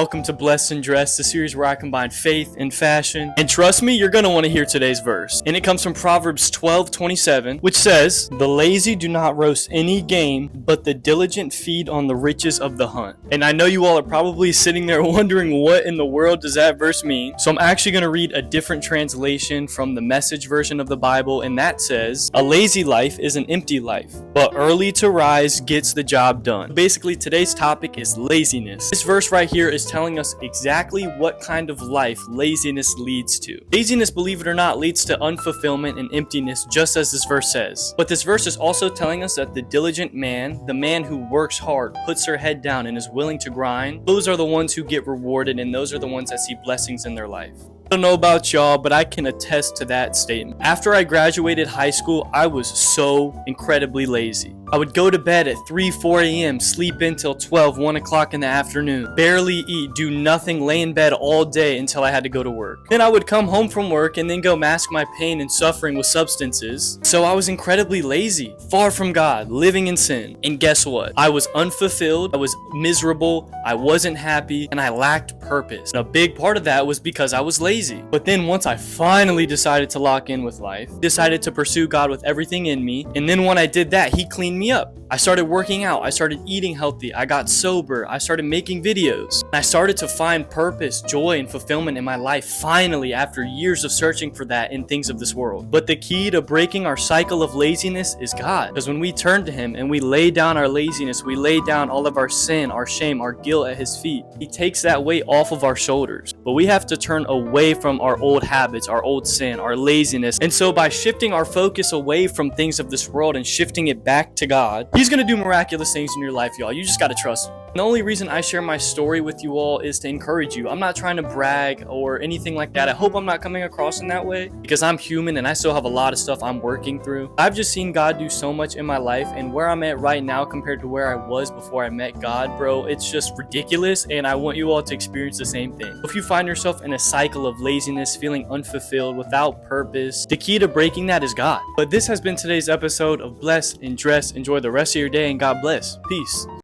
welcome to Blessed and Dressed, the series where I combine faith and fashion. And trust me, you're going to want to hear today's verse. And it comes from Proverbs 12:27, which says, "The lazy do not roast any game, but the diligent feed on the riches of the hunt." And I know you all are probably sitting there wondering what in the world does that verse mean. So I'm actually going to read a different translation from the Message version of the Bible, and that says, "A lazy life is an empty life, but early to rise gets the job done." Basically, today's topic is laziness. This verse right here is telling us exactly what kind of life laziness leads to. Laziness, believe it or not, leads to unfulfillment and emptiness, just as this verse says. But this verse is also telling us that the diligent man, the man who works hard, puts their head down, and is willing to grind, those are the ones who get rewarded, and those are the ones that see blessings in their life. I don't know about y'all, but I can attest to that statement. After I graduated high school, I was so incredibly lazy. I would go to bed at 3, 4 a.m., sleep until 12, 1 o'clock in the afternoon, barely eat, do nothing, lay in bed all day until I had to go to work. Then I would come home from work and then go mask my pain and suffering with substances. So I was incredibly lazy, far from God, living in sin. And guess what? I was unfulfilled, I was miserable, I wasn't happy, and I lacked purpose. And a big part of that was because I was lazy. But then once I finally decided to lock in with life, decided to pursue God with everything in me, and then when I did that, He cleaned me up. I started working out, I started eating healthy, I got sober, I started making videos. I started to find purpose, joy, and fulfillment in my life finally after years of searching for that in things of this world. But the key to breaking our cycle of laziness is God. Because when we turn to Him and we lay down our laziness, we lay down all of our sin, our shame, our guilt at His feet, He takes that weight off of our shoulders. But we have to turn away from our old habits, our old sin, our laziness. And so by shifting our focus away from things of this world and shifting it back to God, He's going to do miraculous things in your life, y'all. You just got to trust Him. The only reason I share my story with you all is to encourage you. I'm not trying to brag or anything like that. I hope I'm not coming across in that way, because I'm human and I still have a lot of stuff I'm working through. I've just seen God do so much in my life, and where I'm at right now compared to where I was before I met God, bro, it's just ridiculous, and I want you all to experience the same thing. If you find yourself in a cycle of laziness, feeling unfulfilled, without purpose, the key to breaking that is God. But this has been today's episode of Blessed and Dressed. Enjoy the rest of your day, and God bless. Peace.